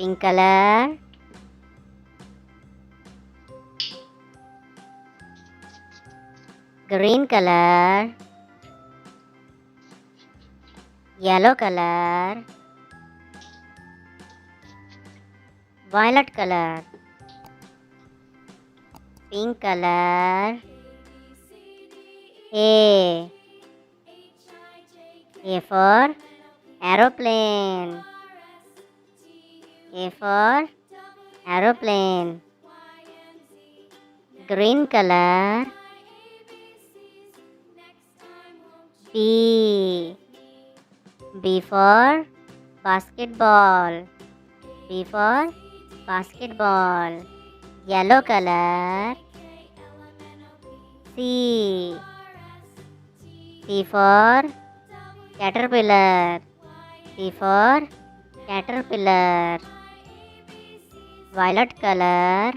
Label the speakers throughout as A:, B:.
A: pink color, green color, yellow color, violet color, pink color. A for aeroplane. A for aeroplane. Green color. B. B for basketball. B for basketball. Yellow color. C. C for caterpillar. C for caterpillar. Violet color.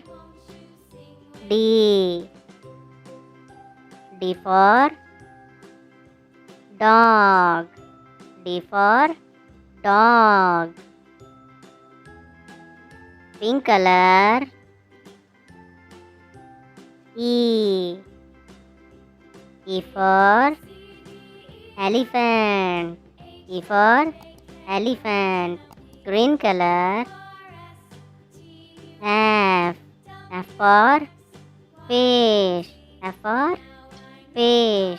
A: D. D for dog. D for dog. Pink color. E. E for elephant. E for elephant. Green color. F. F for fish. F for fish.